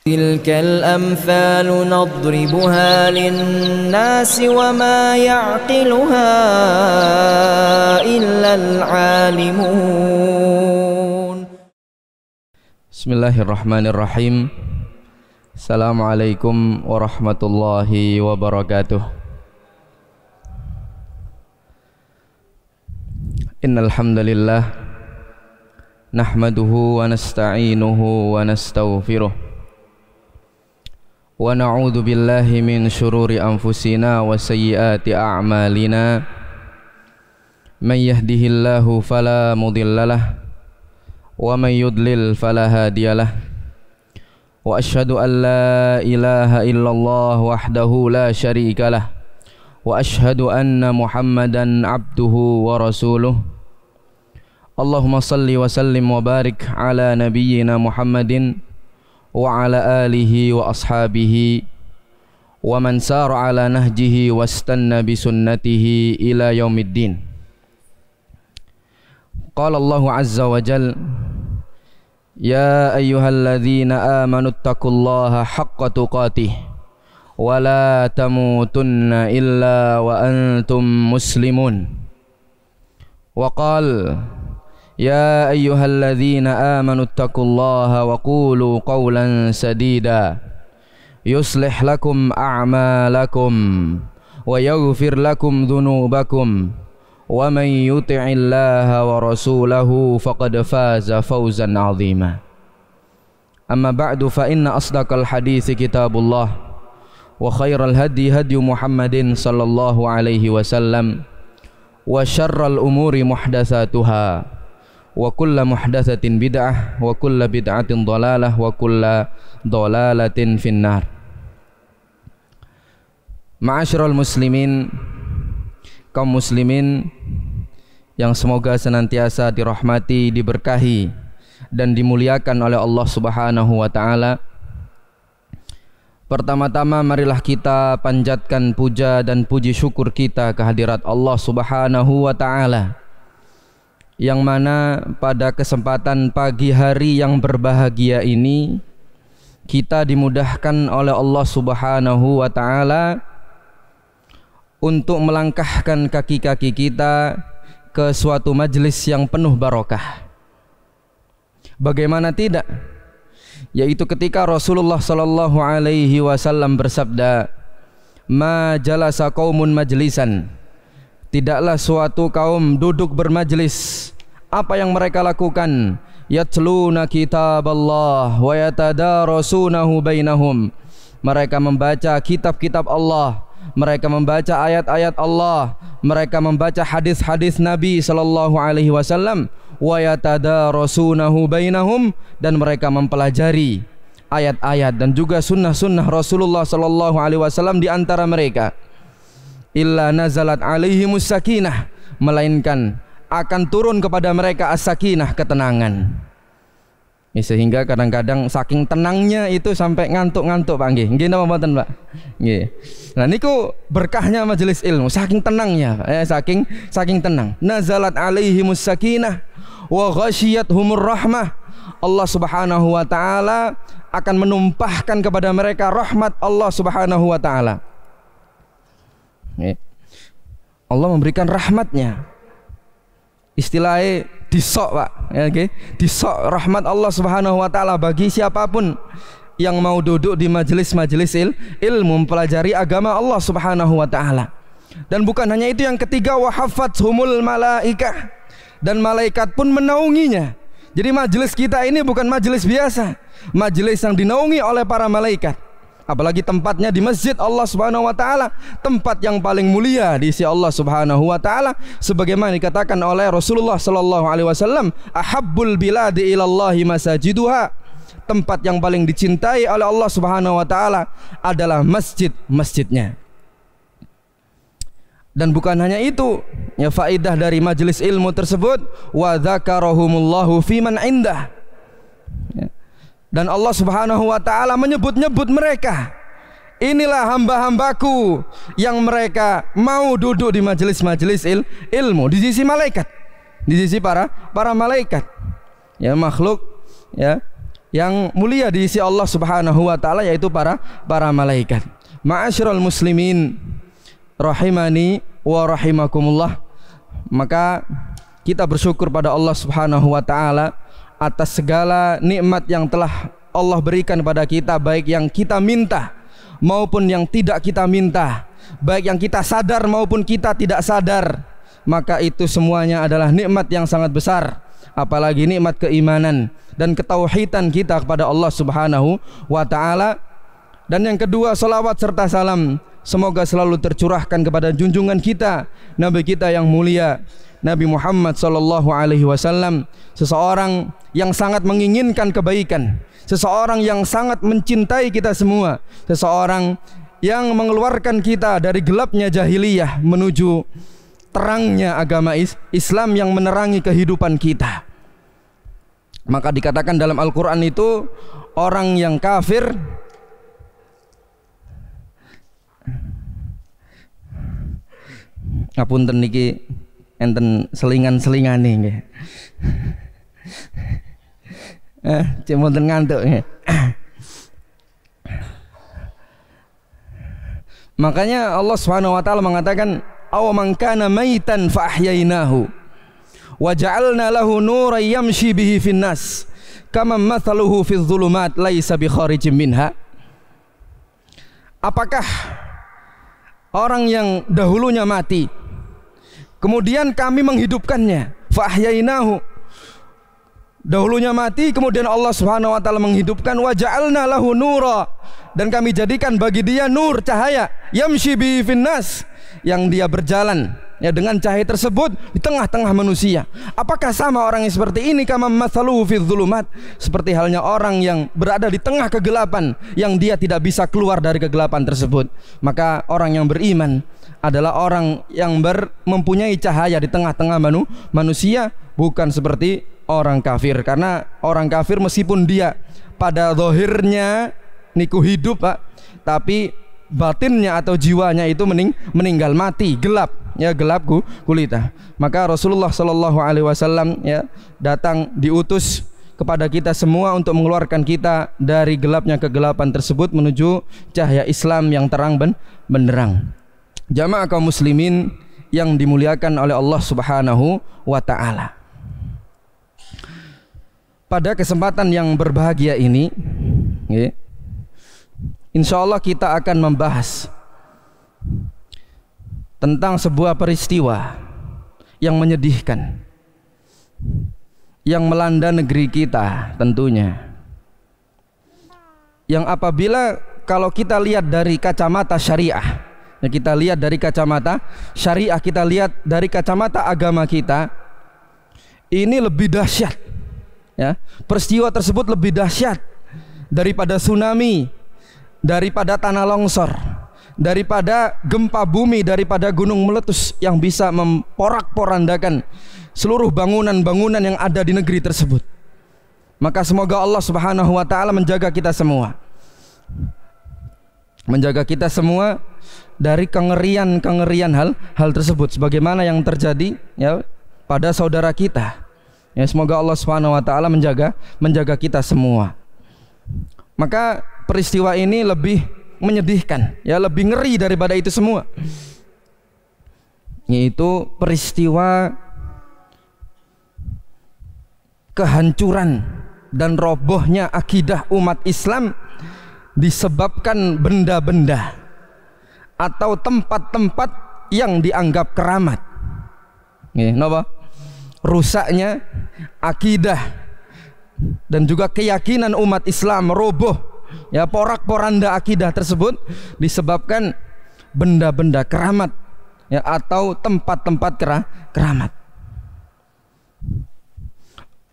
تلك الأمثال نضربها للناس وما يعقلها إلا العالمون. Bismillahirrahmanirrahim. Assalamualaikum warahmatullahi wabarakatuh. Innal hamdalillah nahmaduhu wa nasta'inuhu wa nastaghfiruh wa na'udzu billahi min syururi anfusina wa sayyiati a'malina. May yahdihillahu fala mudhillalah wa may yudlil fala hadiyalah. Wa asyhadu an la ilaha illallah wahdahu la syarikalah wa asyhadu anna Muhammadan abduhu wa rasuluh. Allahumma salli wa sallim wa barik ala nabiyyina Muhammadin wa ala alihi wa ashabihi wa man sara ala nahjihi wastanna bi sunnatihi ila yaumiddin. Qala Allahu azza wa jalla: ya ayyuhalladzina amanu taqullaha haqqa tuqatih wa la tamutunna illa wa antum muslimun. Wa qala: ya ayyuhalladzina amanu taqullaha wa qulu qawlan sadida yuslih lakum a'malakum wa yaghfir lakum dhunubakum wa man yuti'illaha wa rasulahu faqad faza fawzan 'azima. Amma ba'du, fa inna asdaqal hadithi kitabullah wa khairal hadi hadi Muhammadin sallallahu alaihi wasallam wa syarral umuri muhdatsatuha wa kulla muhdatsatin bid'ah wa kulla bid'atin dhalalah wa kulla dhalalatin finnar. Ma'asyiral muslimin, kaum muslimin yang semoga senantiasa dirahmati, diberkahi dan dimuliakan oleh Allah Subhanahu wa taala. Pertama-tama marilah kita panjatkan puja dan puji syukur kita kehadirat Allah Subhanahu wa taala, yang mana pada kesempatan pagi hari yang berbahagia ini kita dimudahkan oleh Allah Subhanahu wa taala untuk melangkahkan kaki-kaki kita ke suatu majelis yang penuh barokah. Bagaimana tidak? Yaitu ketika Rasulullah sallallahu alaihi wasallam bersabda, "Ma jalasa qaumun majlisan." Tidaklah suatu kaum duduk bermajlis. Apa yang mereka lakukan? Yatluna kitaballah wa yatadarasunahu bainahum. Mereka membaca kitab-kitab Allah, mereka membaca ayat-ayat Allah, mereka membaca hadis-hadis Nabi sallallahu alaihi wasallam, wa yatadarasunahu bainahum, dan mereka mempelajari ayat-ayat dan juga sunnah-sunnah Rasulullah sallallahu alaihi wasallam di antara mereka. Illa nazalat alaihimus sakinah, melainkan akan turun kepada mereka as-sakinah, ketenangan. Sehingga kadang-kadang saking tenangnya itu sampai ngantuk-ngantuk Pak nggih. Nggih napa mboten Pak? Nggih. Nah niku berkahnya majelis ilmu, saking tenangnya Pak. Saking tenang. Nazalat alaihimus sakinah wa ghasyiyatuhumur rahmah. Allah Subhanahu wa taala akan menumpahkan kepada mereka rahmat Allah Subhanahu wa taala. Allah memberikan rahmatnya. Istilahnya disok Pak, ya, okay? Disok rahmat Allah Subhanahu wa taala bagi siapapun yang mau duduk di majelis-majelis ilmu mempelajari agama Allah Subhanahu wa taala. Dan bukan hanya itu, yang ketiga, wa haffathumul malaikah, dan malaikat pun menaunginya. Jadi majelis kita ini bukan majelis biasa, majelis yang dinaungi oleh para malaikat. Apalagi tempatnya di masjid Allah Subhanahu wa taala, tempat yang paling mulia di sisi Allah Subhanahu wa taala, sebagaimana dikatakan oleh Rasulullah sallallahu alaihi wasallam, ahabbul biladi ilallahi masajiduha. Tempat yang paling dicintai oleh Allah Subhanahu wa taala adalah masjid-masjidnya. Dan bukan hanya itu, ya, faedah dari majelis ilmu tersebut, wa dzakarahumullahu fiman indah. Dan Allah Subhanahu wa taala menyebut-nyebut mereka. Inilah hamba-hambaku yang mereka mau duduk di majelis-majelis ilmu di sisi malaikat, di sisi para malaikat. Ya, makhluk ya yang mulia di sisi Allah Subhanahu wa taala, yaitu para malaikat. Ma'asyiral muslimin rahimani wa rahimakumullah. Maka kita bersyukur pada Allah Subhanahu wa taala atas segala nikmat yang telah Allah berikan pada kita, baik yang kita minta maupun yang tidak kita minta, baik yang kita sadar maupun kita tidak sadar. Maka itu semuanya adalah nikmat yang sangat besar, apalagi nikmat keimanan dan ketauhidan kita kepada Allah Subhanahu wa taala. Dan yang kedua, salawat serta salam semoga selalu tercurahkan kepada junjungan kita, Nabi kita yang mulia, Nabi Muhammad sallallahu alaihi wasallam, seseorang yang sangat menginginkan kebaikan, seseorang yang sangat mencintai kita semua, seseorang yang mengeluarkan kita dari gelapnya jahiliyah menuju terangnya agama Islam yang menerangi kehidupan kita. Maka dikatakan dalam Al-Quran itu, orang yang kafir ngapunten niki enten selingan-selingane nggih. Cek wonten ngantuk nggih. Makanya Allah Subhanahu wa taala mengatakan, aw man kana maitan fa ahyainahu wa ja'alna lahu nuran yamshi bihi fin nas kama mathaluhu fi dhulumat laisa bi kharijin minha. Apakah orang yang dahulunya mati kemudian kami menghidupkannya, fa ahyainahu, dahulunya mati kemudian Allah Subhanahu wa taala menghidupkan, wa ja'alna lahu nura, dan kami jadikan bagi dia nur, cahaya, yamshi bihi fin nas, yang dia berjalan ya dengan cahaya tersebut di tengah-tengah manusia. Apakah sama orang yang seperti ini? Kama mathaluhu fi dhulumat, seperti halnya orang yang berada di tengah kegelapan yang dia tidak bisa keluar dari kegelapan tersebut. Maka orang yang beriman adalah orang yang mempunyai cahaya di tengah-tengah manusia, bukan seperti orang kafir. Karena orang kafir meskipun dia pada zahirnya niku hidup Pak, tapi batinnya atau jiwanya itu meninggal, mati, gelap, ya gelap gulita. Maka Rasulullah sallallahu alaihi wasallam ya datang diutus kepada kita semua untuk mengeluarkan kita dari gelapnya kegelapan tersebut menuju cahaya Islam yang terang benderang. Jamaah kaum muslimin yang dimuliakan oleh Allah Subhanahu wa taala. Pada kesempatan yang berbahagia ini, ya, insya Allah kita akan membahas tentang sebuah peristiwa yang menyedihkan yang melanda negeri kita tentunya, yang apabila kalau kita lihat dari kacamata syariah, ya kita lihat dari kacamata syariah, kita lihat dari kacamata agama kita, ini lebih dahsyat ya, peristiwa tersebut lebih dahsyat daripada tsunami, daripada tanah longsor, daripada gempa bumi, daripada gunung meletus yang bisa memporak-porandakan seluruh bangunan-bangunan yang ada di negeri tersebut. Maka semoga Allah Subhanahu wa taala menjaga kita semua, menjaga kita semua dari kengerian-kengerian hal tersebut, sebagaimana yang terjadi ya pada saudara kita. Ya, semoga Allah Subhanahu wa taala menjaga kita semua. Maka peristiwa ini lebih menyedihkan, ya lebih ngeri daripada itu semua, yaitu peristiwa kehancuran dan robohnya akidah umat Islam disebabkan benda-benda atau tempat-tempat yang dianggap keramat. Napa? Rusaknya akidah dan juga keyakinan umat Islam roboh, ya porak-poranda akidah tersebut disebabkan benda-benda keramat ya atau tempat-tempat keramat.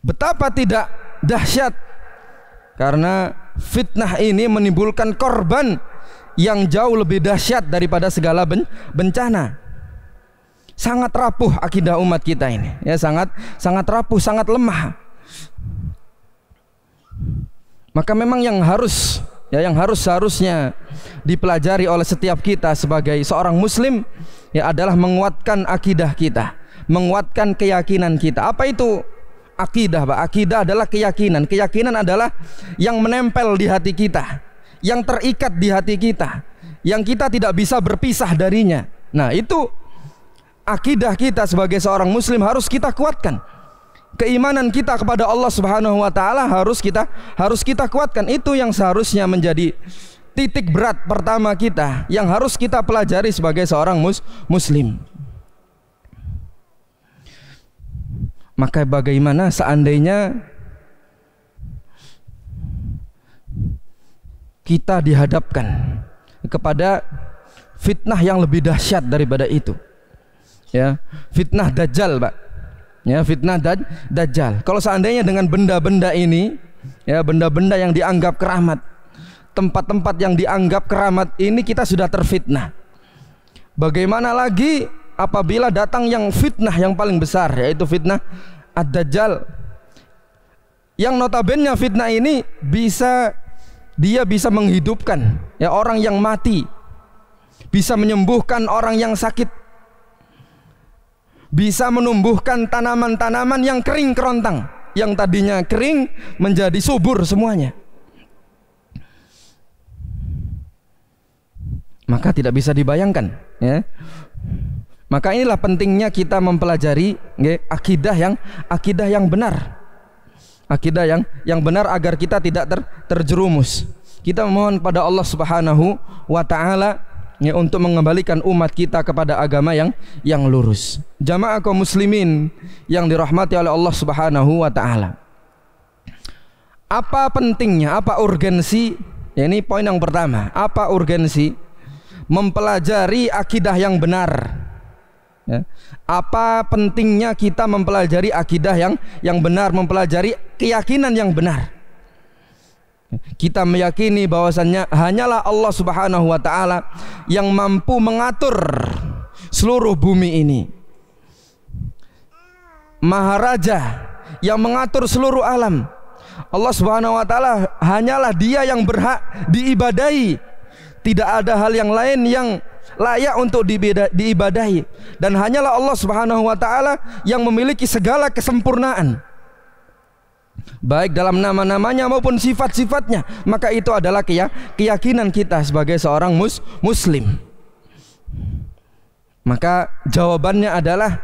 Betapa tidak dahsyat, karena fitnah ini menimbulkan korban yang jauh lebih dahsyat daripada segala bencana. Sangat rapuh akidah umat kita ini, ya sangat rapuh, sangat lemah. Maka memang yang seharusnya dipelajari oleh setiap kita sebagai seorang muslim ya adalah menguatkan akidah kita, menguatkan keyakinan kita. Apa itu akidah, Pak. Akidah adalah keyakinan. Keyakinan adalah yang menempel di hati kita, yang terikat di hati kita, yang kita tidak bisa berpisah darinya. Nah, itu akidah kita sebagai seorang muslim harus kita kuatkan. Keimanan kita kepada Allah Subhanahu wa taala harus kita kuatkan. Itu yang seharusnya menjadi titik berat pertama kita yang harus kita pelajari sebagai seorang muslim. Maka bagaimana seandainya kita dihadapkan kepada fitnah yang lebih dahsyat daripada itu? Ya, fitnah Dajjal, Pak. Ya, fitnah Dajjal. Kalau seandainya dengan benda-benda ini, ya, benda-benda yang dianggap keramat, tempat-tempat yang dianggap keramat ini kita sudah terfitnah, bagaimana lagi apabila datang yang fitnah yang paling besar, yaitu fitnah Ad-Dajjal, yang notabene fitnah ini bisa menghidupkan ya orang yang mati, bisa menyembuhkan orang yang sakit, bisa menumbuhkan tanaman-tanaman yang kering kerontang, yang tadinya kering menjadi subur semuanya. Maka tidak bisa dibayangkan, ya. Maka inilah pentingnya kita mempelajari akidah yang benar. Akidah yang benar agar kita tidak terjerumus. Kita memohon pada Allah Subhanahu wa taala ya, untuk mengembalikan umat kita kepada agama yang lurus. Jamaah kaum muslimin yang dirahmati oleh Allah Subhanahu wa taala. Apa pentingnya, apa urgensi? Ya, ini poin yang pertama. Apa urgensi mempelajari akidah yang benar? Ya. Apa pentingnya kita mempelajari akidah yang benar, mempelajari keyakinan yang benar? Kita meyakini bahwasannya hanyalah Allah Subhanahu wa taala yang mampu mengatur seluruh bumi ini. Maharaja yang mengatur seluruh alam. Allah Subhanahu wa taala hanyalah Dia yang berhak diibadahi. Tidak ada hal yang lain yang layak untuk diibadahi, dan hanyalah Allah Subhanahu wa taala yang memiliki segala kesempurnaan, baik dalam nama-namanya maupun sifat-sifatnya. Maka itu adalah keyakinan kita sebagai seorang muslim. Maka jawabannya adalah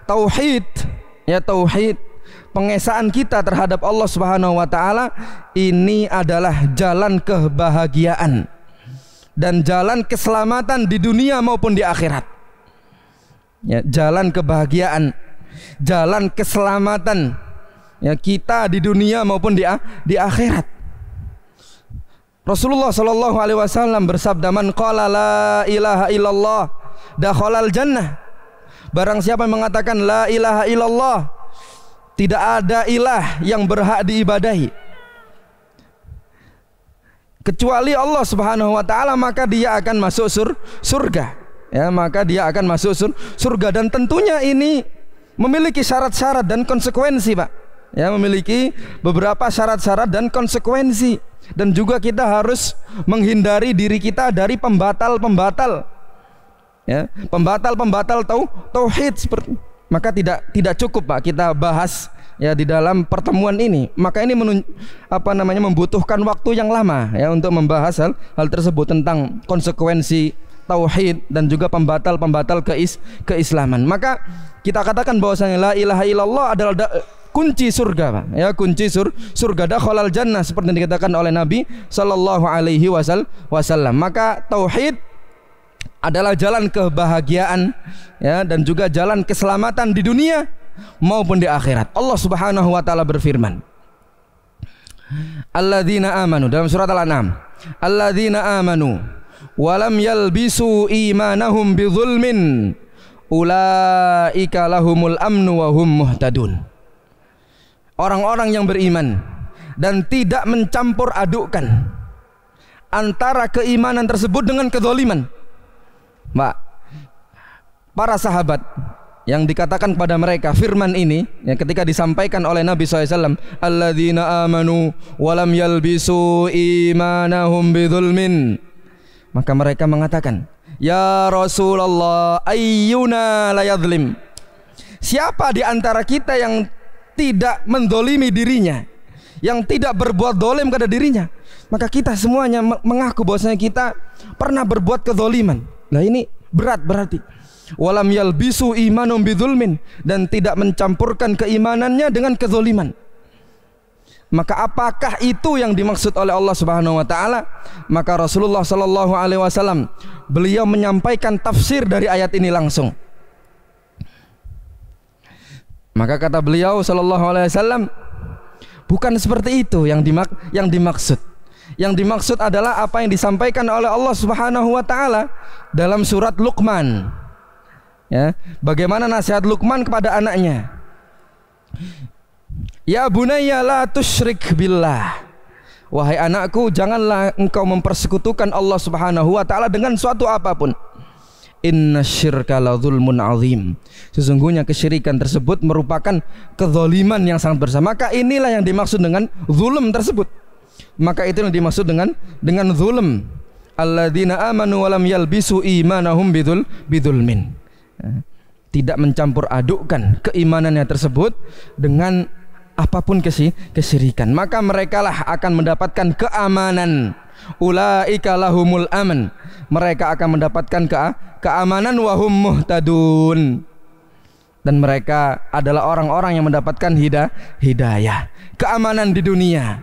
tauhid, ya, tauhid, pengesaan kita terhadap Allah Subhanahu wa taala. Ini adalah jalan kebahagiaan dan jalan keselamatan di dunia maupun di akhirat. Ya, jalan kebahagiaan, jalan keselamatan ya kita di dunia maupun di akhirat. Rasulullah sallallahu alaihi wasallam bersabda, "Man qala la ilaha illallah dakhalal jannah." Barang siapa yang mengatakan la ilaha illallah, tidak ada ilah yang berhak diibadahi kecuali Allah Subhanahu wa taala, maka dia akan masuk surga. Ya, maka dia akan masuk surga, dan tentunya ini memiliki syarat-syarat dan konsekuensi, Pak. Ya, memiliki beberapa syarat-syarat dan konsekuensi, dan juga kita harus menghindari diri kita dari pembatal-pembatal. Ya, pembatal-pembatal tauhid seperti. Maka tidak cukup, Pak, kita bahas ya di dalam pertemuan ini. Maka ini membutuhkan waktu yang lama ya untuk membahas hal tersebut tentang konsekuensi tauhid dan juga pembatal-pembatal keislaman. Maka kita katakan bahwasanya la ilaha illallah adalah kunci surga, Pak. Ya, kunci surga, dakhalal jannah, seperti yang dikatakan oleh Nabi sallallahu alaihi wasallam. Maka tauhid adalah jalan kebahagiaan ya, dan juga jalan keselamatan di dunia maupun di akhirat. Allah Subhanahu wa taala berfirman, alladzina amanu, dalam surat Al-An'am, alladzina amanu wa lam yalbisu imanahum bidzulmin ulaika lahumul amnu wa hum muhtadun. Orang-orang yang beriman dan tidak mencampur adukkan antara keimanan tersebut dengan kezaliman. Mbak, para sahabat yang dikatakan kepada mereka firman ini yang ketika disampaikan oleh Nabi SAW, alladzina amanu walam yalbisu imanahum bidzulmin, maka mereka mengatakan, ya Rasulullah, ayyuna la yadhlim, siapa di antara kita yang tidak mendolimi dirinya, yang tidak berbuat dolim kepada dirinya, maka kita semuanya mengaku bahwasanya kita pernah berbuat kezaliman. Nah ini berat berarti. Walam yalbisu imanum bidzulmin, dan tidak mencampurkan keimanannya dengan kezaliman. Maka apakah itu yang dimaksud oleh Allah Subhanahu wa taala? Maka Rasulullah sallallahu alaihi wasallam beliau menyampaikan tafsir dari ayat ini langsung. Maka kata beliau sallallahu alaihi wasallam, bukan seperti itu yang dimaksud. Yang dimaksud adalah apa yang disampaikan oleh Allah Subhanahu wa taala dalam surat Luqman. Ya, bagaimana nasihat Luqman kepada anaknya? Ya bunayya la tusyrik billah. Wahai anakku, janganlah engkau mempersekutukan Allah Subhanahu wa taala dengan suatu apapun. Innasyirka la dzulmun azim. Sesungguhnya kesyirikan tersebut merupakan kezaliman yang sangat besar. Maka inilah yang dimaksud dengan zulm tersebut. Maka itu yang dimaksud dengan zulm. Alladzina amanu wa lam yalbisu imanahum bidzulmin. Tidak mencampur adukkan keimanannya tersebut dengan apapun kesyirikan, maka merekalah akan mendapatkan keamanan. Ulaika lahumul aman, mereka akan mendapatkan keamanan wa hum muhtadun, dan mereka adalah orang-orang yang mendapatkan hidayah, keamanan di dunia.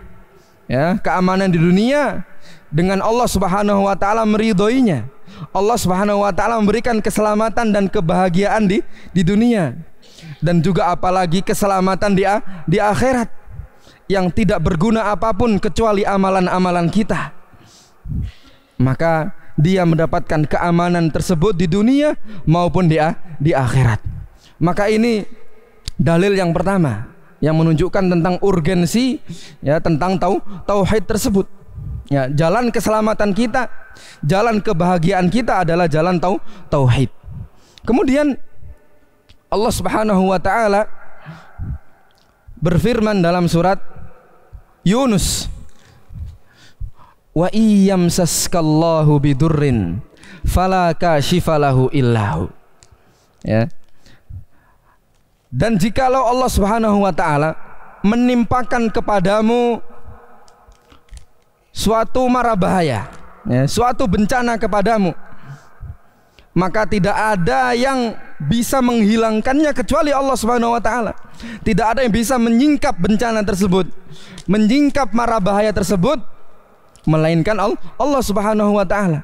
Ya, keamanan di dunia dengan Allah Subhanahu wa taala meridhoinya. Allah Subhanahu wa taala memberikan keselamatan dan kebahagiaan di dunia, dan juga apalagi keselamatan di akhirat yang tidak berguna apapun kecuali amalan-amalan kita. Maka dia mendapatkan keamanan tersebut di dunia maupun di akhirat. Maka ini dalil yang pertama yang menunjukkan tentang urgensi, ya, tentang tauhid tersebut. Ya, jalan keselamatan kita, jalan kebahagiaan kita adalah jalan tauhid. Kemudian Allah Subhanahu wa taala berfirman dalam surat Yunus, wa iyyamsaskallahu bidurrin fala kashifa lahu illahu. Ya. Dan jikalau Allah Subhanahu wa taala menimpakan kepadamu suatu mara bahaya, ya, suatu bencana kepadamu, maka tidak ada yang bisa menghilangkannya kecuali Allah Subhanahu wa taala. Tidak ada yang bisa menyingkap bencana tersebut, menyingkap mara bahaya tersebut, melainkan Allah Subhanahu wa taala.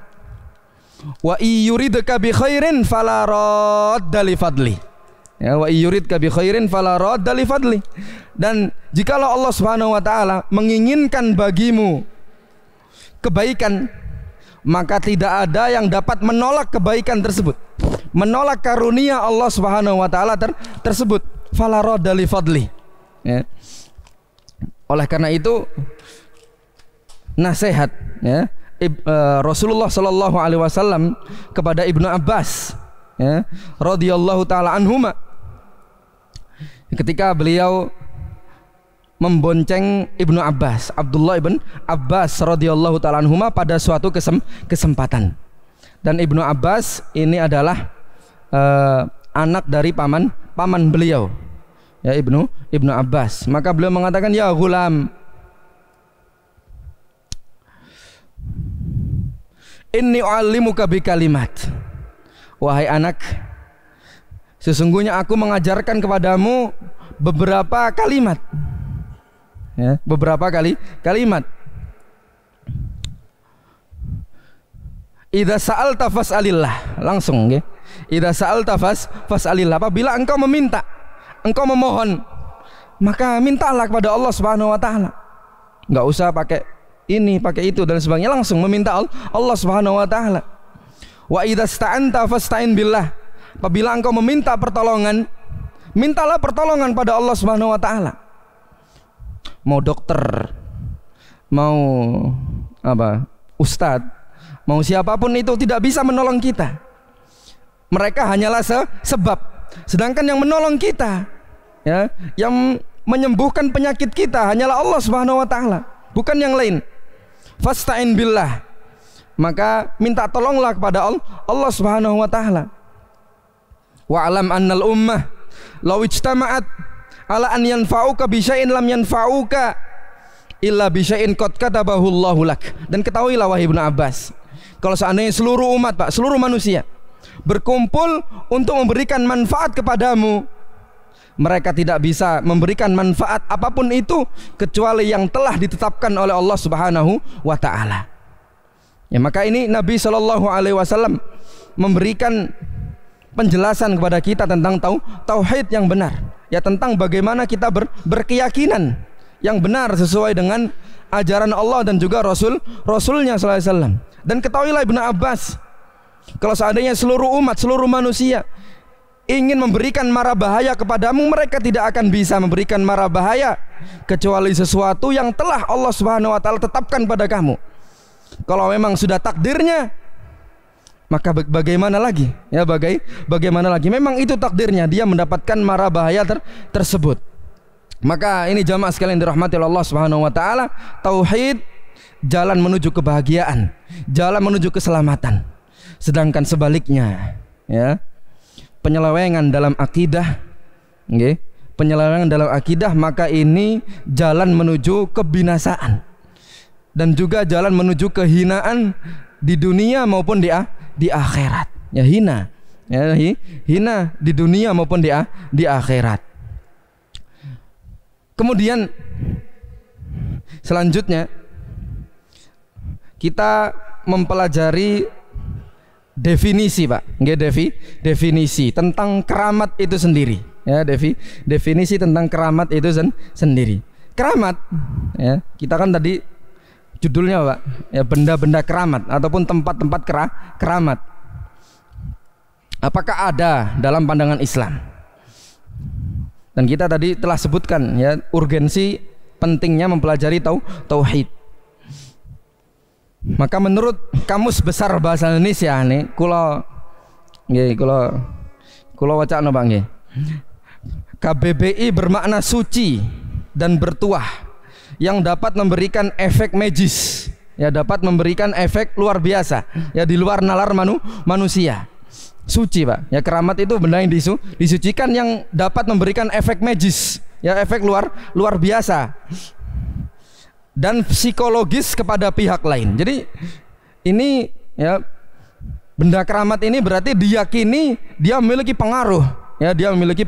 Wa iyuridka bi khairin fala radda li fadli. Ya, wa iyuridka bi khairin fala radda li fadli. Dan jikalau Allah Subhanahu wa taala menginginkan bagimu kebaikan, maka tidak ada yang dapat menolak kebaikan tersebut, menolak karunia Allah Subhanahu wa taala tersebut. Fala radda li fadli. Ya. Oleh karena itu nasihat, ya, Rasulullah sallallahu alaihi wasallam kepada Ibnu Abbas, ya, radhiyallahu taala anhuma, ketika beliau membonceng Ibnu Abbas, Abdullah ibn Abbas radhiyallahu taala anhuma pada suatu kesempatan. Dan Ibnu Abbas ini adalah anak dari paman beliau, ya, Ibnu Abbas. Maka beliau mengatakan, ya ghulam, inni u'allimuka bi kalimat. Wahai anak, sesungguhnya aku mengajarkan kepadamu beberapa kalimat. Ya, beberapa kalimat. Idza sa'alta fas'alillah, langsung, ya. Idza sa'alta fas'alillah, apabila engkau meminta, engkau memohon, maka mintalah kepada Allah Subhanahu wa taala. Enggak usah pakai ini, pakai itu dan sebagainya, langsung meminta Allah Subhanahu wa taala. Wa idza sta'anta fasta'in billah, apabila engkau meminta pertolongan, mintalah pertolongan pada Allah Subhanahu wa taala. Mau dokter, mau apa, ustadz, mau siapapun itu tidak bisa menolong kita. Mereka hanyalah sebab. Sedangkan yang menolong kita, ya, yang menyembuhkan penyakit kita hanyalah Allah Subhanahu wa taala, bukan yang lain. Fasta'in billah, maka minta tolonglah kepada Allah Subhanahu wa taala. Wa'lam annal ummah law ijtama'at ala an yanfa'uka bi syai'in lam yanfa'uka illa bi syai'in qad katabahu Allahu lak. Dan ketahuilah wahai Ibnu Abbas, kalau seandainya seluruh umat, Pak, seluruh manusia berkumpul untuk memberikan manfaat kepadamu, mereka tidak bisa memberikan manfaat apapun itu kecuali yang telah ditetapkan oleh Allah Subhanahu wa taala. Ya, maka ini Nabi Shallallahu alaihi wasallam memberikan penjelasan kepada kita tentang tauhid yang benar, ya, tentang bagaimana kita berkeyakinan yang benar sesuai dengan ajaran Allah dan juga Rasulnya sallallahu alaihi wasallam. Dan ketahuilah Ibnu Abbas, kalau seandainya seluruh umat, seluruh manusia ingin memberikan mara bahaya kepadamu, mereka tidak akan bisa memberikan mara bahaya kecuali sesuatu yang telah Allah Subhanahu wa taala tetapkan pada kamu. Kalau memang sudah takdirnya, maka bagaimana lagi? Ya, bagaimana lagi? Memang itu takdirnya, dia mendapatkan mara bahaya tersebut. Maka ini jamaah sekalian dirahmati Allah Subhanahu wa taala, tauhid jalan menuju kebahagiaan, jalan menuju keselamatan. Sedangkan sebaliknya, ya, penyelewengan dalam akidah, okay, penyelewengan dalam akidah, maka ini jalan menuju kebinasaan dan juga jalan menuju kehinaan di dunia maupun di akhirat. Ya, hina, ya, hina di dunia maupun di akhirat. Kemudian selanjutnya kita mempelajari definisi, Pak, nggih, definisi tentang keramat itu sendiri, ya, definisi tentang keramat itu sendiri. Keramat, ya, kita kan tadi judulnya, Pak, ya, benda-benda keramat ataupun tempat-tempat keramat. Apakah ada dalam pandangan Islam? Dan kita tadi telah sebutkan, ya, urgensi pentingnya mempelajari tauhid. Maka menurut Kamus Besar Bahasa Indonesia nih, kula wacana, Bang, nggih. KBBI bermakna suci dan bertuah yang dapat memberikan efek magis, ya, dapat memberikan efek luar biasa, ya, di luar nalar manusia. Suci, Pak, ya, keramat itu benda yang disucikan yang dapat memberikan efek magis, ya, efek luar biasa dan psikologis kepada pihak lain. Jadi ini, ya, benda keramat ini berarti diyakini dia memiliki pengaruh, ya, dia memiliki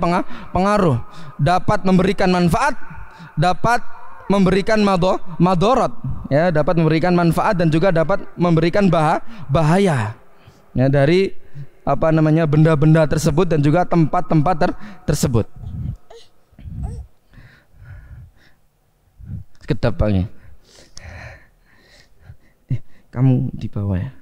pengaruh, dapat memberikan manfaat, dapat memberikan madorot, ya, dapat memberikan manfaat dan juga dapat memberikan bahaya, ya, dari benda-benda tersebut dan juga tempat-tempat tersebut. Kedap, Pak, kamu di bawah, ya.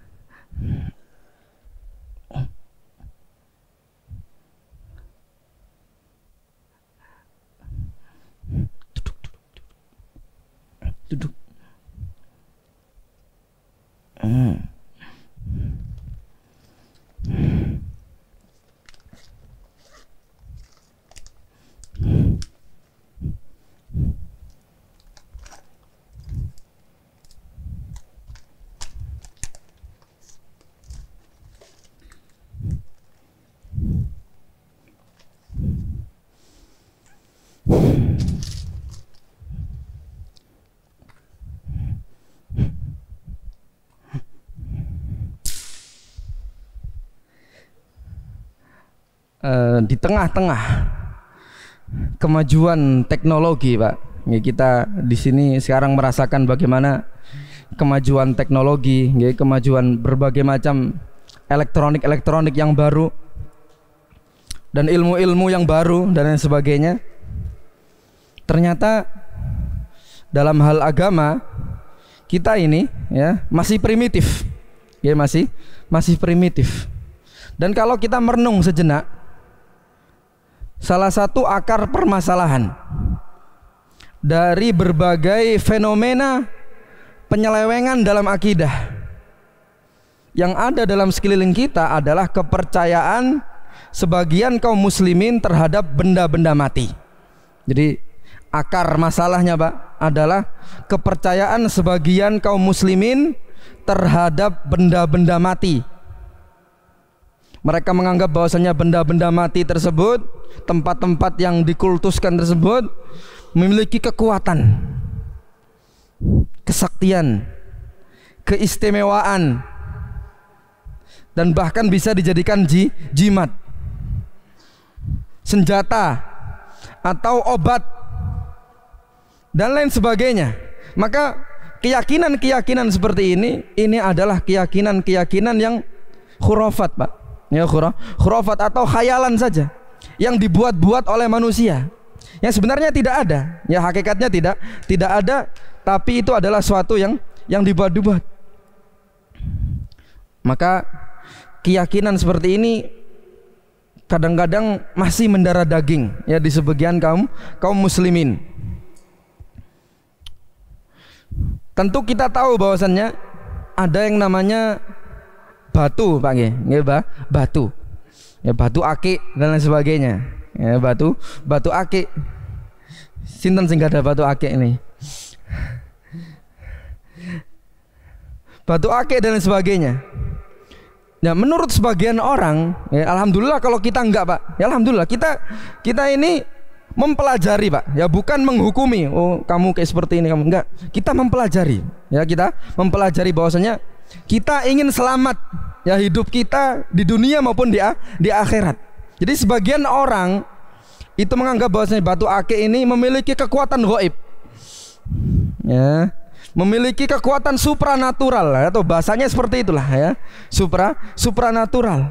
Duduk. Di tengah-tengah kemajuan teknologi, Pak, ya, kita di sini sekarang merasakan bagaimana kemajuan teknologi, ya, kemajuan berbagai macam elektronik yang baru dan ilmu-ilmu yang baru dan lain sebagainya. Ternyata dalam hal agama kita ini, ya, masih primitif, ya, masih primitif. Dan kalau kita merenung sejenak, salah satu akar permasalahan dari berbagai fenomena penyelewengan dalam akidah yang ada dalam sekeliling kita adalah kepercayaan sebagian kaum muslimin terhadap benda-benda mati. Jadi akar masalahnya, Pak, adalah kepercayaan sebagian kaum muslimin terhadap benda-benda mati. Mereka menganggap bahwasanya benda-benda mati tersebut, tempat-tempat yang dikultuskan tersebut memiliki kekuatan, kesaktian, keistimewaan, dan bahkan bisa dijadikan jimat, senjata, atau obat, dan lain sebagainya. Maka keyakinan-keyakinan seperti ini adalah keyakinan-keyakinan yang khurafat, Pak. Ya, khurafat atau khayalan saja yang dibuat-buat oleh manusia. Yang sebenarnya tidak ada. Ya, hakikatnya tidak ada, tapi itu adalah suatu yang dibuat-buat. Maka keyakinan seperti ini kadang-kadang masih mendarah daging ya di sebagian kaum muslimin. Tentu kita tahu bahwasannya ada yang namanya batu, Pak nggih, batu. Ya, batu akik dan lain sebagainya. Ya, batu akik. Sinten sing ada batu akik ini? Batu akik dan lain sebagainya. Ya, menurut sebagian orang, ya, alhamdulillah kalau kita enggak, Pak. Ya, alhamdulillah kita ini mempelajari, Pak. Ya, bukan menghukumi. Oh, kamu kayak seperti ini, kamu enggak. Kita mempelajari. Ya, kita mempelajari bahwasanya kita ingin selamat, ya, hidup kita di dunia maupun di akhirat. Jadi sebagian orang itu menganggap bahwasanya batu akik ini memiliki kekuatan gaib. Ya, memiliki kekuatan supranatural, atau bahasanya seperti itulah ya, supranatural.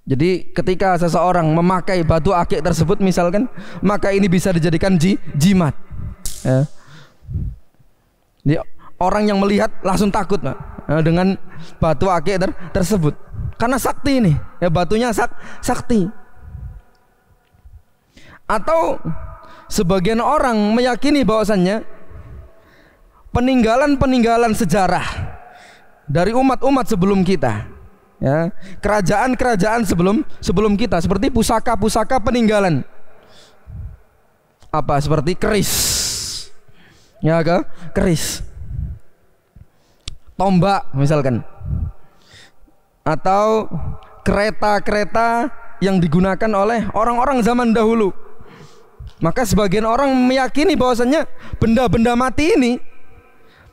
Jadi ketika seseorang memakai batu akik tersebut misalkan, maka ini bisa dijadikan jimat. Ya. Jadi, orang yang melihat langsung takut, Pak, dengan batu akik tersebut, karena sakti ini, ya, batunya sakti. Atau sebagian orang meyakini bahwasannya peninggalan sejarah dari umat-umat sebelum kita, ya, kerajaan-kerajaan sebelum kita, seperti pusaka-pusaka peninggalan, apa seperti keris, ya, keris, tombak misalkan, atau kereta-kereta yang digunakan oleh orang-orang zaman dahulu. Maka sebagian orang meyakini bahwasannya benda-benda mati ini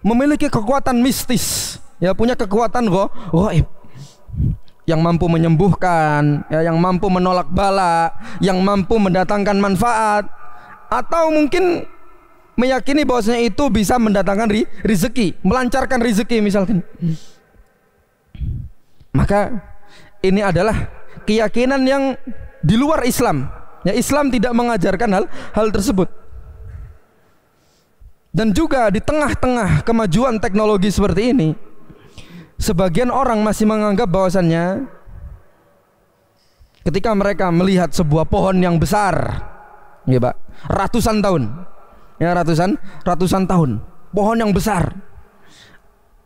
memiliki kekuatan mistis, ya, punya kekuatan gaib, yang mampu menyembuhkan, ya, yang mampu menolak bala, yang mampu mendatangkan manfaat, atau mungkin meyakini bahwasanya itu bisa mendatangkan rezeki, melancarkan rezeki misalkan. Maka ini adalah keyakinan yang di luar Islam. Ya, Islam tidak mengajarkan hal tersebut. Dan juga di tengah-tengah kemajuan teknologi seperti ini, sebagian orang masih menganggap bahwasannya ketika mereka melihat sebuah pohon yang besar, ya, Pak, ratusan tahun, ya, ratusan tahun, pohon yang besar,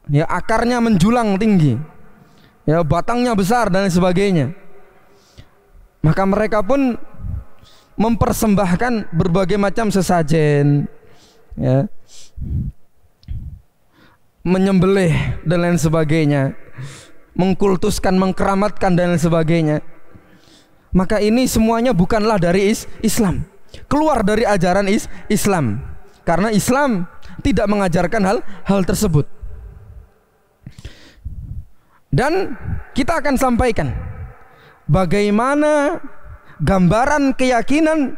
ya, akarnya menjulang tinggi, ya, batangnya besar dan lain sebagainya, maka mereka pun mempersembahkan berbagai macam sesajen, ya, menyembelih dan lain sebagainya, mengkultuskan, mengkeramatkan dan lain sebagainya. Maka ini semuanya bukanlah dari Islam, keluar dari ajaran Islam, karena Islam tidak mengajarkan hal tersebut. Dan kita akan sampaikan bagaimana gambaran keyakinan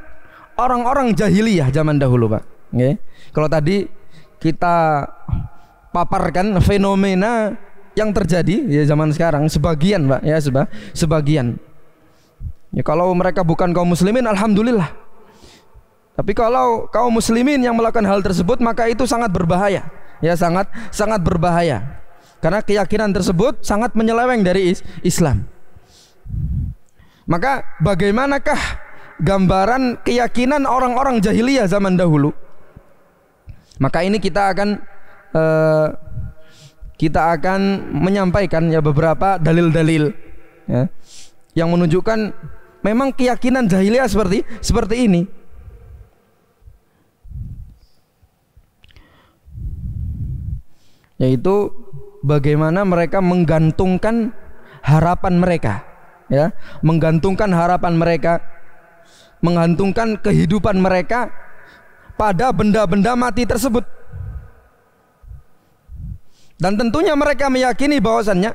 orang-orang jahiliyah zaman dahulu, Pak. Okay. Kalau tadi kita paparkan fenomena yang terjadi ya zaman sekarang, sebagian, Pak, ya, sebagian. Ya, kalau mereka bukan kaum muslimin, alhamdulillah. Tapi kalau kaum muslimin yang melakukan hal tersebut, maka itu sangat berbahaya. Ya, sangat berbahaya. Karena keyakinan tersebut sangat menyeleweng dari Islam. Maka bagaimanakah gambaran keyakinan orang-orang jahiliyah zaman dahulu? Maka ini kita akan menyampaikan, ya, beberapa dalil-dalil, ya, yang menunjukkan memang keyakinan jahiliyah seperti ini. Yaitu bagaimana mereka menggantungkan harapan mereka, ya, menggantungkan harapan mereka, menggantungkan kehidupan mereka pada benda-benda mati tersebut. Dan tentunya mereka meyakini bahwasannya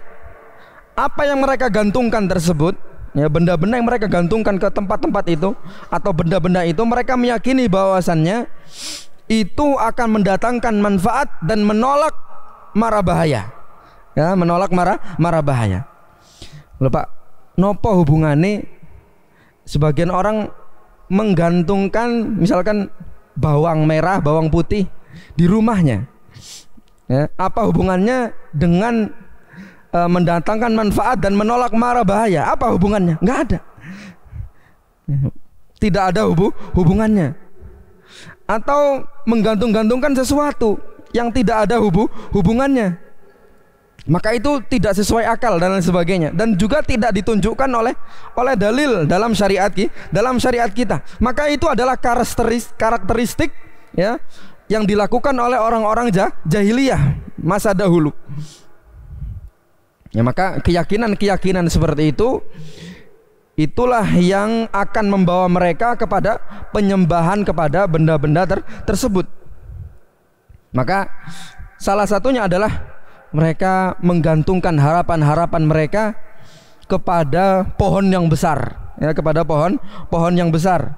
apa yang mereka gantungkan tersebut, ya, benda-benda yang mereka gantungkan ke tempat-tempat itu atau benda-benda itu, mereka meyakini bahwasannya itu akan mendatangkan manfaat dan menolak mara bahaya, ya, menolak mara bahaya. Loh Pak, nopo hubungannya sebagian orang menggantungkan misalkan bawang merah, bawang putih di rumahnya, ya, apa hubungannya dengan mendatangkan manfaat dan menolak mara bahaya? Apa hubungannya? Nggak ada, tidak ada hubungannya. Atau menggantung-gantungkan sesuatu yang tidak ada hubungannya, maka itu tidak sesuai akal dan lain sebagainya, dan juga tidak ditunjukkan oleh dalil dalam syariat kita. Maka itu adalah karakteristik, ya, yang dilakukan oleh orang-orang jahiliyah masa dahulu. Ya, maka keyakinan seperti itu, itulah yang akan membawa mereka kepada penyembahan kepada benda-benda tersebut. Maka salah satunya adalah mereka menggantungkan harapan-harapan mereka kepada pohon yang besar, ya, kepada pohon yang besar.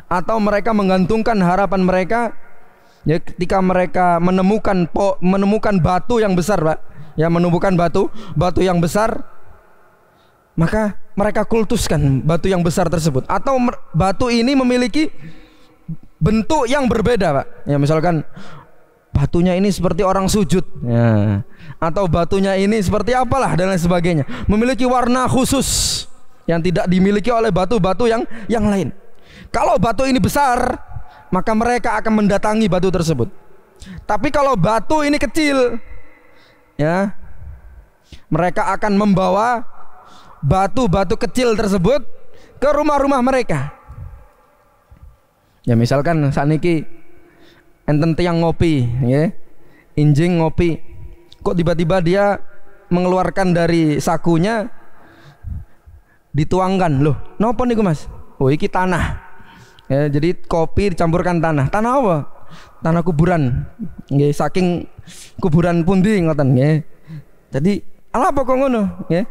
Atau mereka menggantungkan harapan mereka, ya, ketika mereka menemukan batu yang besar, Pak, ya, menemukan batu yang besar, maka mereka kultuskan batu yang besar tersebut. Atau batu ini memiliki bentuk yang berbeda, Pak, ya, misalkan batunya ini seperti orang sujud, ya, atau batunya ini seperti apalah dan lain sebagainya, memiliki warna khusus yang tidak dimiliki oleh batu-batu yang lain. Kalau batu ini besar, maka mereka akan mendatangi batu tersebut. Tapi kalau batu ini kecil, ya, mereka akan membawa batu-batu kecil tersebut ke rumah-rumah mereka. Ya, misalkan saniki enten tiang ngopi, ya, injing ngopi, kok tiba-tiba dia mengeluarkan dari sakunya, dituangkan, loh, nopo niku Mas? Oh, iki tanah, ya, jadi kopi dicampurkan tanah apa? Tanah kuburan, nggih, saking kuburan pundi ngoten, nggih. Jadi ala apa kok ngono, ya?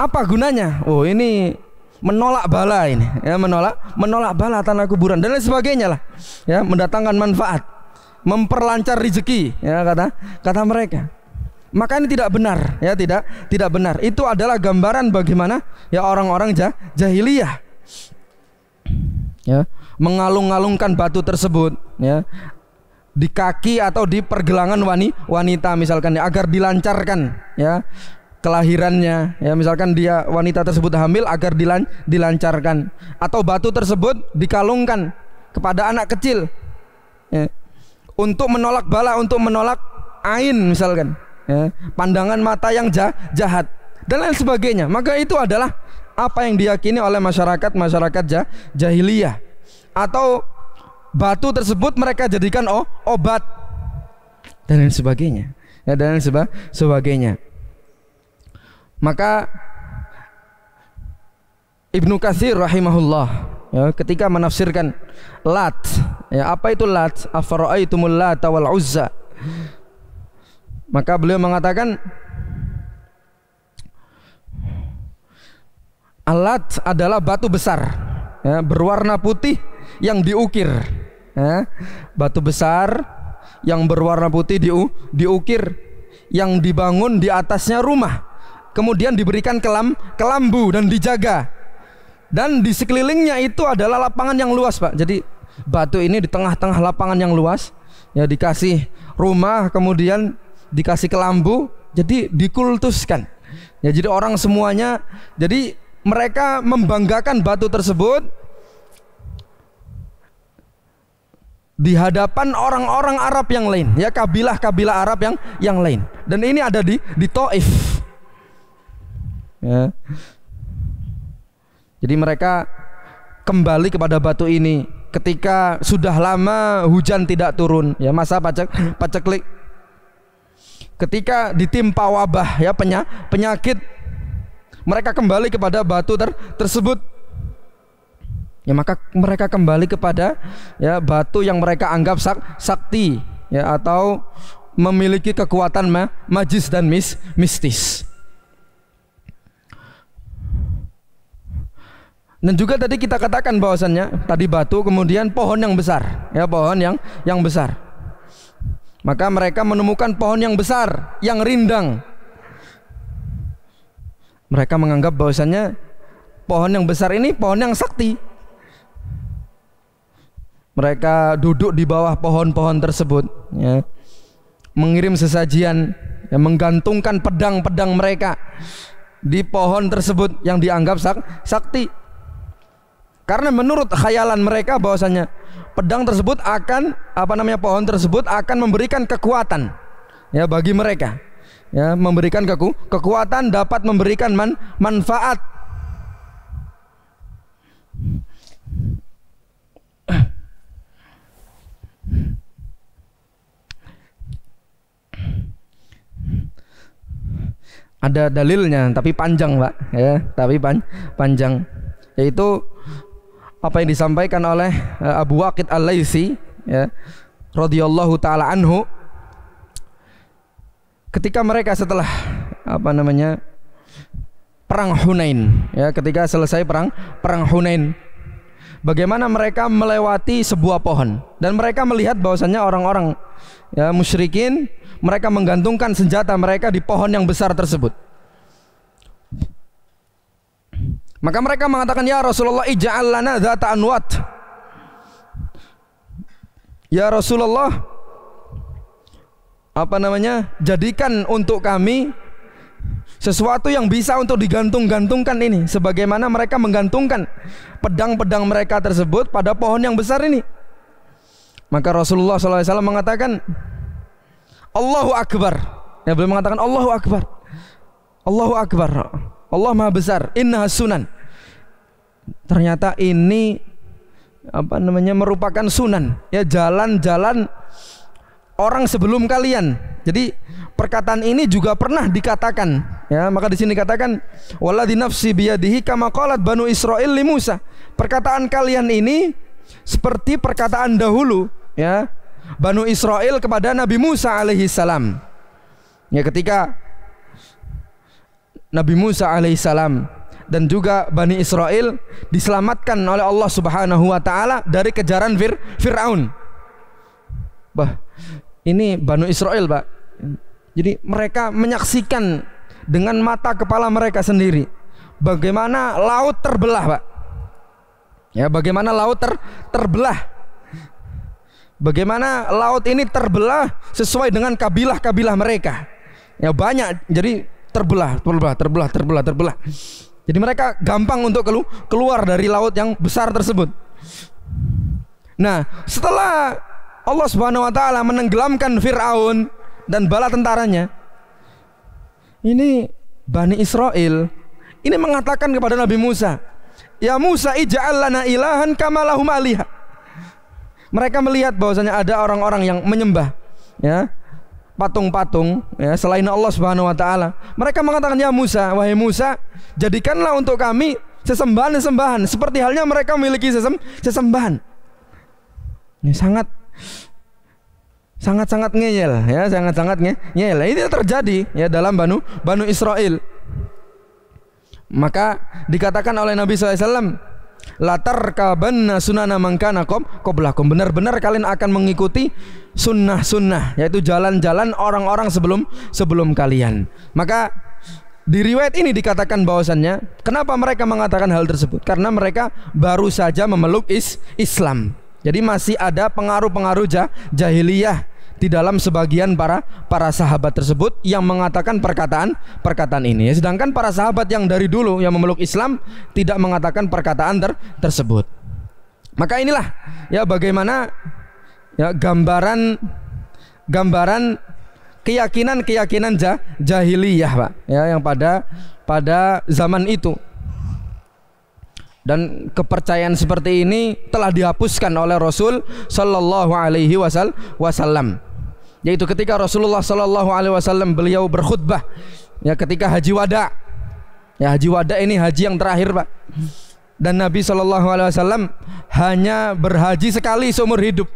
Apa gunanya? Oh, ini menolak bala ini, ya, menolak bala tanah kuburan dan lain sebagainya lah, ya, mendatangkan manfaat, memperlancar rezeki, ya, kata mereka. Maka ini tidak benar, ya, tidak benar. Itu adalah gambaran bagaimana, ya, orang-orang jahiliyah, ya, mengalung-alungkan batu tersebut, ya, di kaki atau di pergelangan wanita misalkan, ya, agar dilancarkan, ya, kelahirannya, ya, misalkan dia wanita tersebut hamil agar dilancarkan, atau batu tersebut dikalungkan kepada anak kecil, ya, untuk menolak bala, untuk menolak ain misalkan, ya, pandangan mata yang jahat dan lain sebagainya. Maka itu adalah apa yang diyakini oleh masyarakat jahiliyah. Atau batu tersebut mereka jadikan obat dan lain sebagainya, ya, dan lain sebagainya. Maka Ibnu Katsir rahimahullah, ya, ketika menafsirkan Lat, ya, apa itu Lat? Afara'aitumul Lata wal Uzza. Maka beliau mengatakan Al-Lat adalah batu besar, ya, berwarna putih yang diukir, ya, batu besar yang berwarna putih diukir, yang dibangun di atasnya rumah, kemudian diberikan kelambu dan dijaga, dan di sekelilingnya itu adalah lapangan yang luas, Pak. Jadi batu ini di tengah-tengah lapangan yang luas, ya, dikasih rumah, kemudian dikasih kelambu, jadi dikultuskan, ya, jadi orang semuanya, jadi mereka membanggakan batu tersebut di hadapan orang-orang Arab yang lain, ya, kabilah-kabilah Arab yang lain. Dan ini ada di Taif, ya. Jadi mereka kembali kepada batu ini ketika sudah lama hujan tidak turun, ya, masa paceklik, ketika ditimpa wabah, ya, penyakit, mereka kembali kepada batu tersebut. Ya, maka mereka kembali kepada ya batu yang mereka anggap sakti ya, atau memiliki kekuatan magis dan mistis. Dan juga tadi kita katakan bahwasannya tadi batu, kemudian pohon yang besar, ya pohon yang besar. Maka mereka menemukan pohon yang besar, yang rindang. Mereka menganggap bahwasannya pohon yang besar ini pohon yang sakti. Mereka duduk di bawah pohon-pohon tersebut, ya, mengirim sesajian, ya, menggantungkan pedang-pedang mereka di pohon tersebut yang dianggap sakti. Karena menurut khayalan mereka bahwasanya pedang tersebut akan pohon tersebut akan memberikan kekuatan ya bagi mereka. Ya, memberikan kekuatan, dapat memberikan manfaat. Ada dalilnya tapi panjang, Pak, ya, tapi panjang, yaitu apa yang disampaikan oleh Abu Waqid Al-Laitsi, ya, radhiyallahu taala anhu, ketika mereka setelah perang Hunain, ya, ketika selesai perang Hunain, bagaimana mereka melewati sebuah pohon dan mereka melihat bahwasannya orang-orang ya musyrikin mereka menggantungkan senjata mereka di pohon yang besar tersebut. Maka mereka mengatakan, ya Rasulullah, ij'al lana dzata anwat. Ya Rasulullah, jadikan untuk kami sesuatu yang bisa untuk digantung-gantungkan ini, sebagaimana mereka menggantungkan pedang-pedang mereka tersebut pada pohon yang besar ini. Maka Rasulullah SAW mengatakan, Allahu Akbar. Ya, beliau mengatakan Allahu Akbar, Allahu Akbar, Allah Maha Besar, inna sunan. Ternyata ini merupakan sunan, ya, jalan-jalan orang sebelum kalian. Jadi perkataan ini juga pernah dikatakan, ya, maka di sini dikatakan walladzi nafsi biyadihi kama qalat banu Israil li Musa. Perkataan kalian ini seperti perkataan dahulu, ya, Banu Israil kepada Nabi Musa alaihi salam. Ya, ketika Nabi Musa alaihissalam dan juga Bani Israel diselamatkan oleh Allah Subhanahu wa taala dari kejaran Fir'aun. Ini Bani Israel, Pak. Jadi mereka menyaksikan dengan mata kepala mereka sendiri bagaimana laut terbelah, Pak. Ya, bagaimana laut terbelah. Bagaimana laut ini terbelah sesuai dengan kabilah-kabilah mereka. Ya, banyak, jadi terbelah. Jadi mereka gampang untuk keluar dari laut yang besar tersebut. Nah, setelah Allah Subhanahu wa taala menenggelamkan Fir'aun dan bala tentaranya, ini Bani Israel ini mengatakan kepada Nabi Musa, ya Musa, ij'al lana ilahan kama lahum aliha. Mereka melihat bahwasanya ada orang-orang yang menyembah, ya, patung-patung, ya, selain Allah Subhanahu wa taala. Mereka mengatakan, ya Musa, wahai Musa, jadikanlah untuk kami sesembahan-sesembahan seperti halnya mereka memiliki sesembahan. Ini sangat ngeyel, ya, sangat ngeyel. Ini terjadi, ya, dalam Banu Israel. Maka dikatakan oleh Nabi SAW, latarkabanna sunana man kana qablakum. Benar-benar kalian akan mengikuti sunnah-sunnah, yaitu jalan-jalan orang-orang sebelum kalian. Maka di riwayat ini dikatakan bahwasannya kenapa mereka mengatakan hal tersebut? Karena mereka baru saja memeluk Islam. Jadi masih ada pengaruh-pengaruh jahiliyah di dalam sebagian para sahabat tersebut yang mengatakan perkataan ini. Sedangkan para sahabat yang dari dulu yang memeluk Islam tidak mengatakan perkataan tersebut. Maka inilah, ya, bagaimana, ya, gambaran keyakinan jahiliyah, Pak, ya, yang pada zaman itu. Dan kepercayaan seperti ini telah dihapuskan oleh Rasul sallallahu alaihi wasallam. Yaitu ketika Rasulullah sallallahu alaihi wasallam beliau berkhutbah, ya, ketika haji wada. Ya, haji wada ini haji yang terakhir, Pak. Dan Nabi SAW hanya berhaji sekali seumur hidup.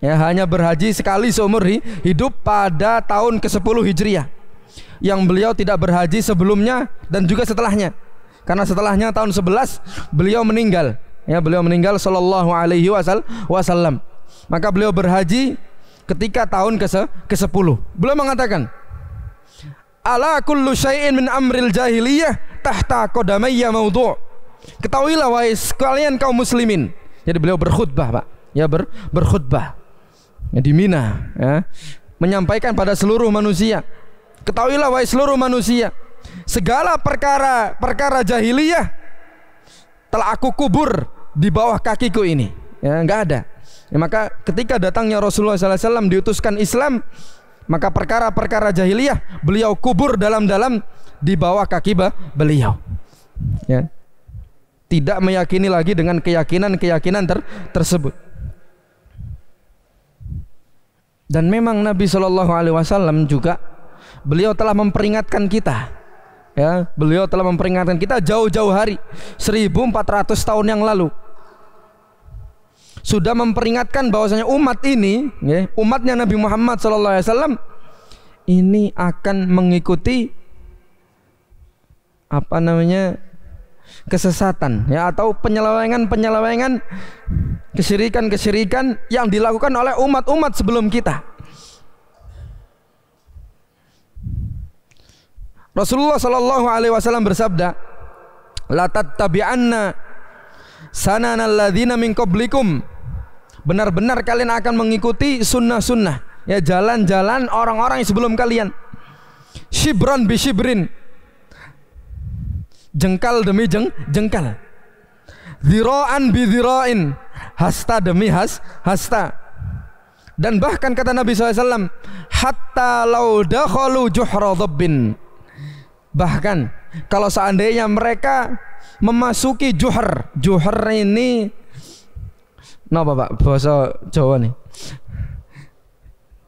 Ya, hanya berhaji sekali seumur hidup pada tahun ke-10 Hijriah. Yang beliau tidak berhaji sebelumnya dan juga setelahnya. Karena setelahnya tahun 11 beliau meninggal. Ya, beliau meninggal sallallahu alaihi wasallam. Maka beliau berhaji ketika tahun ke-10. Beliau mengatakan, ala kullu syai'in min amril jahiliyah tahta qadamayya maudhu'. Ketahuilah wahai sekalian kaum muslimin. Jadi beliau berkhutbah, Pak. Ya, berkhutbah ya, di Mina, ya, menyampaikan pada seluruh manusia. Ketahuilah wahai seluruh manusia, segala perkara jahiliyah telah aku kubur di bawah kakiku ini. Ya, enggak ada. Ya, maka ketika datangnya Rasulullah SAW diutuskan Islam, maka perkara-perkara jahiliyah beliau kubur dalam-dalam di bawah kaki beliau. Ya. Tidak meyakini lagi dengan keyakinan-keyakinan tersebut. Dan memang Nabi SAW juga beliau telah memperingatkan kita. Ya, beliau telah memperingatkan kita jauh-jauh hari, 1400 tahun yang lalu. Sudah memperingatkan bahwasanya umat ini, ya, umatnya Nabi Muhammad SAW ini akan mengikuti kesesatan, ya, atau penyelewengan, kesyirikan yang dilakukan oleh umat-umat sebelum kita. Rasulullah sallallahu alaihi wasallam bersabda, la tattabi'anna sananal ladzina min qablikum. Benar-benar kalian akan mengikuti sunnah-sunnah, ya, jalan-jalan orang-orang yang sebelum kalian. Shibran bi shibrin, jengkal demi jengkal. Dhira'an bi dhira'in, hasta demi hasta. Dan bahkan kata Nabi SAW, hatta law dakhalu juhra dhabbin. Bahkan kalau seandainya mereka memasuki juhar ini, napa Pak bahasa Jawa nih?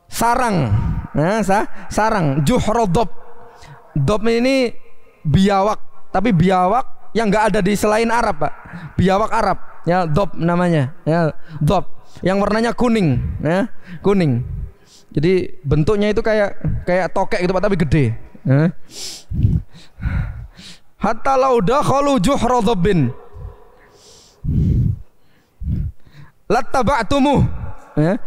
Sarang, nah, sarang. Juhra dhab. Dhab ini biawak, tapi biawak yang enggak ada di selain Arab, Pak. Biawak Arab, ya, dhab namanya, ya, dhab. Yang warnanya kuning, ya, kuning. Jadi bentuknya itu kayak tokek gitu, Pak, tapi gede. Hatta law dakhalu juhra dhabbin lattaba'tumuh, ya.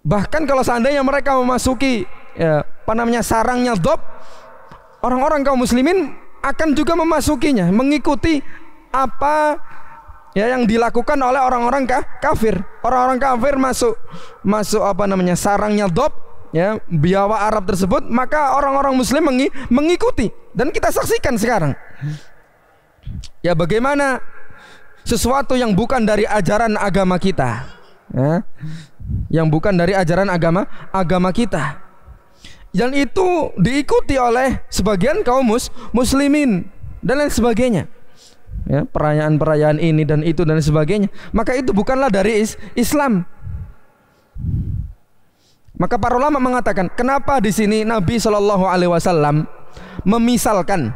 Bahkan kalau seandainya mereka memasuki, ya, sarangnya dhab, orang-orang kaum muslimin akan juga memasukinya, mengikuti apa, ya, yang dilakukan oleh orang-orang kafir. Orang-orang kafir masuk sarangnya dhab, ya, biawak Arab tersebut, maka orang-orang muslim mengikuti. Dan kita saksikan sekarang, ya, bagaimana sesuatu yang bukan dari ajaran agama kita, ya, yang bukan dari ajaran agama kita, dan itu diikuti oleh sebagian kaum muslimin dan lain sebagainya, ya, perayaan-perayaan ini dan itu dan sebagainya, maka itu bukanlah dari Islam. Maka para ulama mengatakan, kenapa di sini Nabi SAW memisalkan,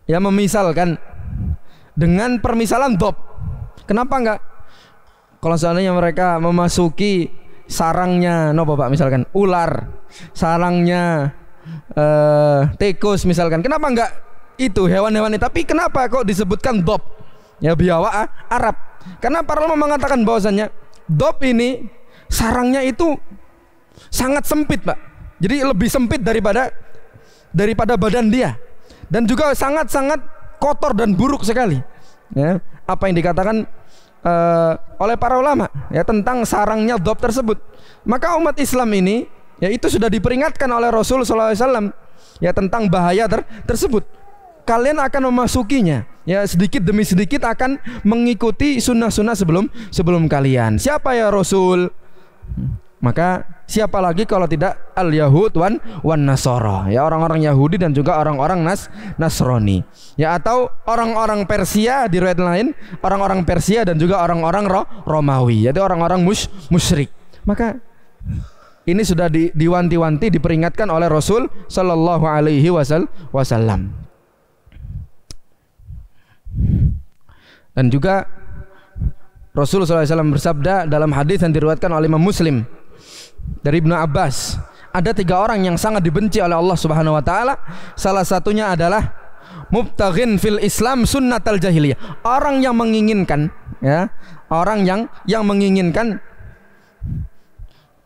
ya, memisalkan dengan permisalan dhab? Kenapa enggak kalau seandainya mereka memasuki sarangnya, Pak, misalkan ular, sarangnya tikus misalkan, kenapa enggak itu hewan-hewan ini? Tapi kenapa kok disebutkan dhab, ya, biawak Arab? Karena para ulama mengatakan bahwasannya dhab ini sarangnya itu sangat sempit, Pak. Jadi lebih sempit daripada badan dia, dan juga sangat-sangat kotor dan buruk sekali, ya, apa yang dikatakan oleh para ulama, ya, tentang sarangnya dhab tersebut. Maka umat Islam ini, ya, itu sudah diperingatkan oleh Rasul SAW, ya, tentang bahaya tersebut. Kalian akan memasukinya, ya, sedikit demi sedikit akan mengikuti sunnah-sunnah sebelum kalian. Siapa ya Rasul? Maka siapa lagi kalau tidak al-Yahud wan Nasara, ya, orang-orang Yahudi dan juga orang-orang Nasrani, ya, atau orang-orang Persia, di riwayat lain orang-orang Persia dan juga orang-orang Romawi, yaitu orang-orang musyrik. Maka Ini sudah diwanti-wanti, diperingatkan oleh Rasul sallallahu alaihi wasallam. Dan juga Rasul sallallahu alaihi wasallam bersabda dalam hadis yang diriwayatkan oleh Imam Muslim dari Ibnu Abbas, ada 3 orang yang sangat dibenci oleh Allah Subhanahu wa taala. Salah satunya adalah mubtaghin fil Islam sunnatal jahiliyah. Orang yang menginginkan, ya, orang yang menginginkan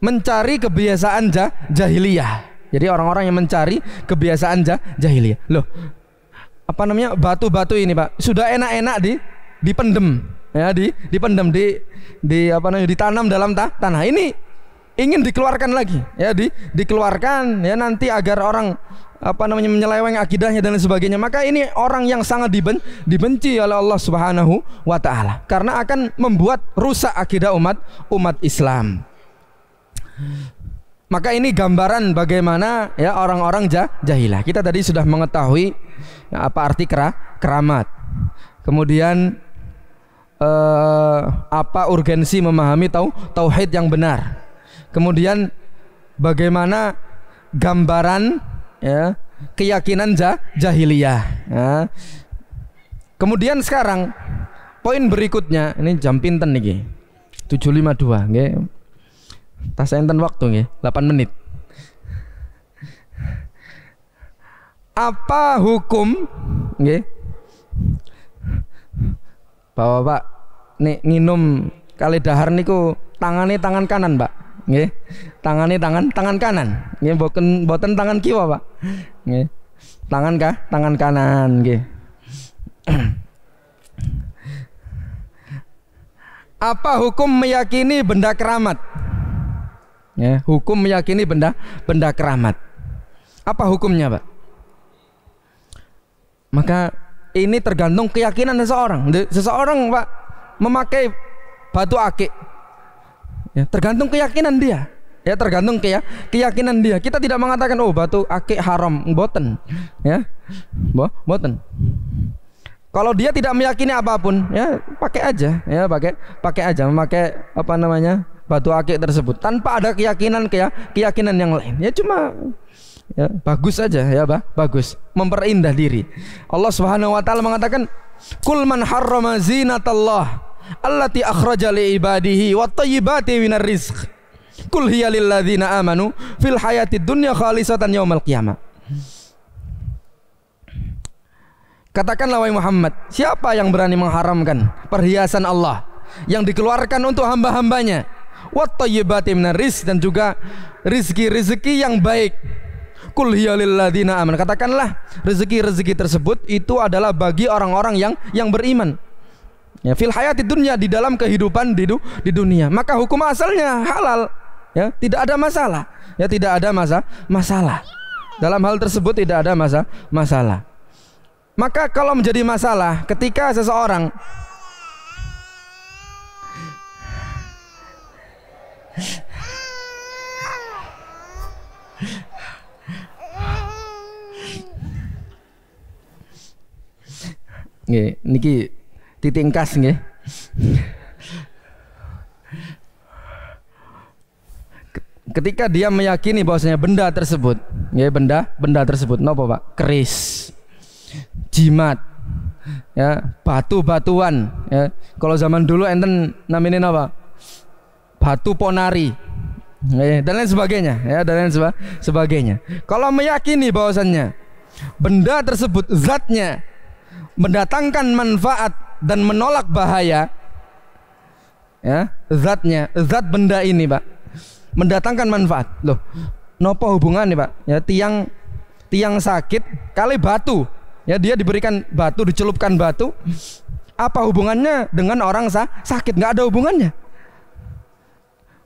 mencari kebiasaan jahiliyah. Jadi orang-orang yang mencari kebiasaan jahiliyah. Loh, apa namanya, batu-batu ini Pak sudah enak-enak dipendem, ya, dipendem di apa namanya, ditanam dalam tanah. Ini ingin dikeluarkan lagi, ya, dikeluarkan, ya, nanti agar orang apa namanya menyeleweng akidahnya dan lain sebagainya. Maka ini orang yang sangat dibenci oleh Allah Subhanahu wa taala karena akan membuat rusak akidah umat Islam. Maka ini gambaran bagaimana, ya, orang-orang jahilah. Kita tadi sudah mengetahui, ya, apa arti keramat. Kemudian apa urgensi memahami tauhid yang benar. Kemudian bagaimana gambaran, ya, keyakinan jahiliyah, ya. Kemudian sekarang poin berikutnya, ini jam pinten niki 7.52 nggih. Tas enten waktu nggih 8 menit. Apa hukum nggih Bapak nek nginum kali dahar niku tangane tangan kanan, Pak? Nggih. Tangane tangan kanan. Nggih, mboten tangan kiwa, Pak. Nggih. Tangan kanan nggih. Apa hukum meyakini benda keramat? Ya, hukum meyakini benda keramat. Apa hukumnya, Pak? Maka ini tergantung keyakinan seseorang. Seseorang, Pak, memakai batu akik, ya, tergantung keyakinan dia. Ya, tergantung keyakinan dia. Kita tidak mengatakan oh batu akik haram, mboten. Ya. Mboten. Kalau dia tidak meyakini apapun, ya pakai aja, ya pakai aja memakai apa namanya batu akik tersebut tanpa ada keyakinan yang lain. Ya cuma, ya bagus saja, ya bagus, memperindah diri. Allah Subhanahu wa taala mengatakan, "Qul man harrama zinatallah allati akhraja li ibadihi wat thayyibati minar rizq. Qul hiya lil ladzina amanu fil hayatid dunya khalisatan yaumal qiyamah." Katakanlah wahai Muhammad, siapa yang berani mengharamkan perhiasan Allah yang dikeluarkan untuk hamba-hambanya, wat thayyibati minar rizq, dan juga rezeki yang baik. Qul hiya lil ladzina amanu, katakanlah rezeki tersebut itu adalah bagi orang-orang yang beriman. Ya, fil hayatid dunya, di dalam kehidupan di dunia. Maka hukum asalnya halal, ya, tidak ada masalah. Ya, tidak ada masalah. Dalam hal tersebut tidak ada masalah. Maka kalau menjadi masalah ketika seseorang nggih, niki titingkas nggih. Ketika dia meyakini bahwasanya benda tersebut, nggih, benda tersebut napa, Pak? Keris, jimat, ya, batu-batuan, ya. Kalau zaman dulu enten namanya apa? Batu ponari, ya, dan lain sebagainya, ya, dan lain sebagainya. Kalau meyakini bahwasannya benda tersebut zatnya mendatangkan manfaat dan menolak bahaya, ya, zat benda ini, Pak, mendatangkan manfaat. Loh, nopo hubungannya, Pak? Ya, tiang sakit kali batu. Ya, dia diberikan batu, dicelupkan batu. Apa hubungannya dengan orang sakit? Nggak ada hubungannya.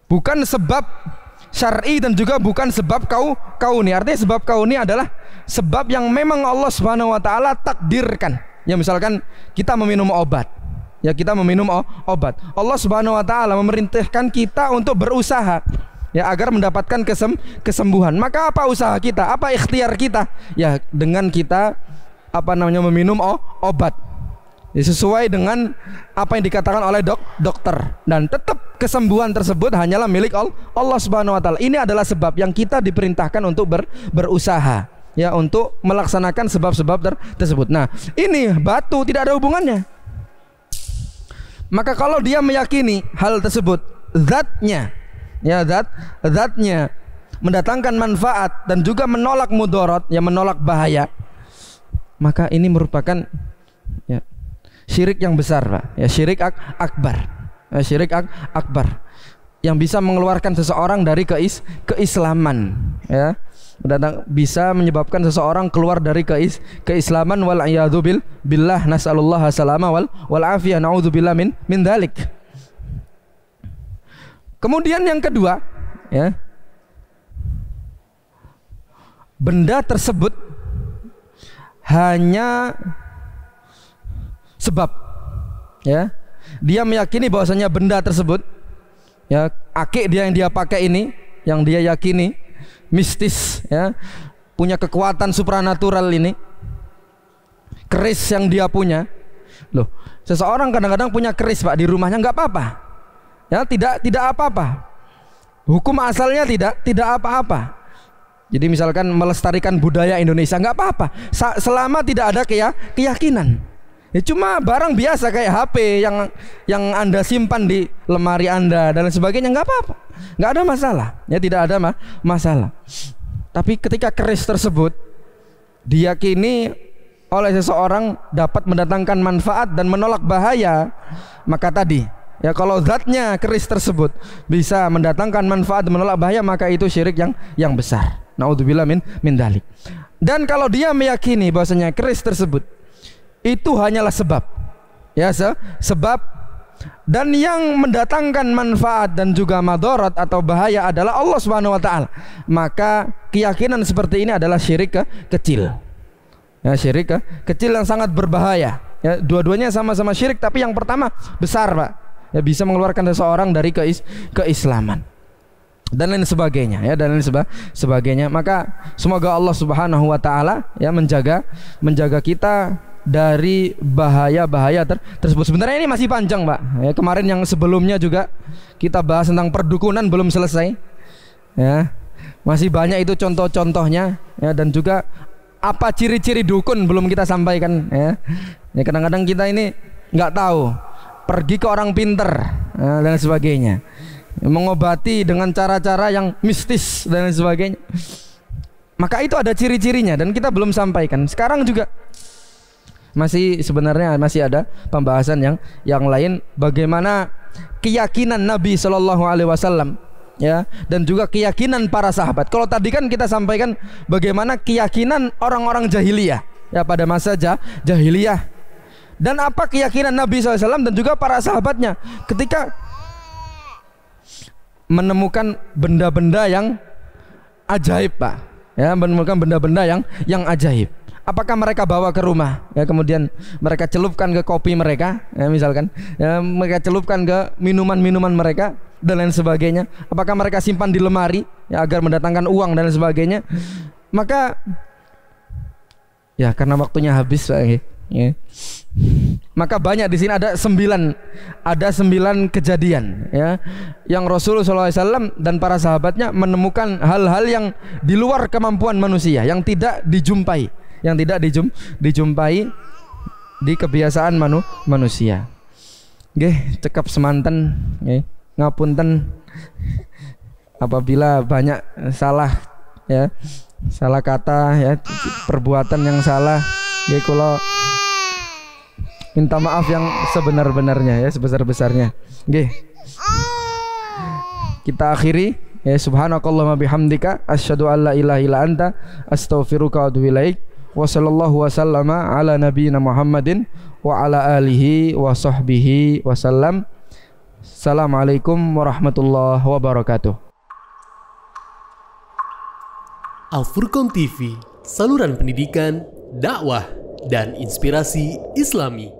Bukan sebab syar'i dan juga bukan sebab kauni. Artinya sebab kauni adalah sebab yang memang Allah Subhanahu wa taala takdirkan. Ya, misalkan kita meminum obat. Ya, kita meminum obat. Allah Subhanahu wa taala memerintahkan kita untuk berusaha, ya, agar mendapatkan kesembuhan. Maka apa usaha kita? Apa ikhtiar kita? Ya, dengan kita apa namanya meminum obat. sesuai dengan apa yang dikatakan oleh dokter, dan tetap kesembuhan tersebut hanyalah milik Allah Subhanahu wa taala. Ini adalah sebab yang kita diperintahkan untuk berusaha, ya, untuk melaksanakan sebab-sebab tersebut. Nah, ini batu tidak ada hubungannya. Maka kalau dia meyakini hal tersebut zatnya, ya, zatnya mendatangkan manfaat dan juga menolak mudarat, ya, menolak bahaya, maka ini merupakan, ya, syirik yang besar, Pak. Ya, syirik akbar. Ya, syirik akbar yang bisa mengeluarkan seseorang dari keislaman, ya. Bisa menyebabkan seseorang keluar dari keislaman, wal a'yadu billah, nas'alullaha salama wal afiyah, naudzubillah min dzalik. Kemudian yang kedua, ya, benda tersebut hanya sebab, ya, dia meyakini bahwasanya benda tersebut, ya, akik dia yang dia pakai ini, yang dia yakini mistis, ya, punya kekuatan supranatural ini, keris yang dia punya. Loh, seseorang kadang-kadang punya keris, Pak, di rumahnya, nggak apa-apa, ya, tidak apa-apa, hukum asalnya tidak apa-apa. Jadi misalkan melestarikan budaya Indonesia, nggak apa-apa, selama tidak ada keyakinan. Ya, cuma barang biasa kayak HP yang Anda simpan di lemari Anda dan sebagainya, nggak apa-apa, nggak ada masalah, ya, tidak ada masalah. Tapi ketika keris tersebut diyakini oleh seseorang dapat mendatangkan manfaat dan menolak bahaya, maka tadi, ya, kalau zatnya keris tersebut bisa mendatangkan manfaat dan menolak bahaya, maka itu syirik yang besar. Naudzubillah min dzalik. Dan kalau dia meyakini bahwasanya keris tersebut itu hanyalah sebab, ya, sebab, dan yang mendatangkan manfaat dan juga madarat atau bahaya adalah Allah Subhanahu wa taala, maka keyakinan seperti ini adalah syirik kecil. Ya, syirik kecil yang sangat berbahaya. Ya, dua-duanya sama-sama syirik, tapi yang pertama besar, Pak. Ya, bisa mengeluarkan seseorang dari keislaman dan lain sebagainya, ya, dan lain sebagainya. Maka semoga Allah Subhanahu wa taala, ya, menjaga kita dari bahaya-bahaya tersebut. Sebenarnya ini masih panjang, Pak. Ya, kemarin yang sebelumnya juga kita bahas tentang perdukunan, belum selesai. Ya, masih banyak itu contoh-contohnya, ya, dan juga apa ciri-ciri dukun belum kita sampaikan. Ya, ya, kadang-kadang kita ini nggak tahu, pergi ke orang pinter, ya, dan sebagainya, mengobati dengan cara-cara yang mistis dan lain sebagainya. Maka itu ada ciri-cirinya dan kita belum sampaikan. Sekarang juga sebenarnya masih ada pembahasan yang lain, bagaimana keyakinan Nabi Shallallahu Alaihi Wasallam, ya, dan juga keyakinan para sahabat. Kalau tadi kan kita sampaikan bagaimana keyakinan orang-orang jahiliyah, ya, pada masa jahiliyah, dan apa keyakinan Nabi SAW dan juga para sahabatnya ketika menemukan benda-benda yang ajaib, Pak, ya, menemukan benda-benda yang ajaib. Apakah mereka bawa ke rumah, ya, kemudian mereka celupkan ke kopi mereka, ya, misalkan, ya, mereka celupkan ke minuman-minuman mereka dan lain sebagainya. Apakah mereka simpan di lemari, ya, agar mendatangkan uang dan lain sebagainya. Maka, ya, karena waktunya habis, Pak, ya, maka banyak di sini ada 9 kejadian, ya, yang Rasulullah SAW dan para sahabatnya menemukan hal-hal yang di luar kemampuan manusia, yang tidak dijumpai di kebiasaan manusia. Nggih, cekap semanten, nggih, ngapunten apabila banyak salah, ya, salah kata, ya, perbuatan yang salah. Nggih, kula minta maaf yang sebenar-benarnya, ya, sebesar-besarnya. Nggih. Kita akhiri, ya, subhanakallahumma bihamdika asyhadu an la ilaha illa anta astaghfiruka wa atubu ilaik. Wa sallallahu wasallama ala nabiyyina Muhammadin wa ala alihi wa sahbihi wasallam. Assalamualaikum warahmatullahi wabarakatuh. Al-Furqan TV, saluran pendidikan, dakwah, dan inspirasi Islami.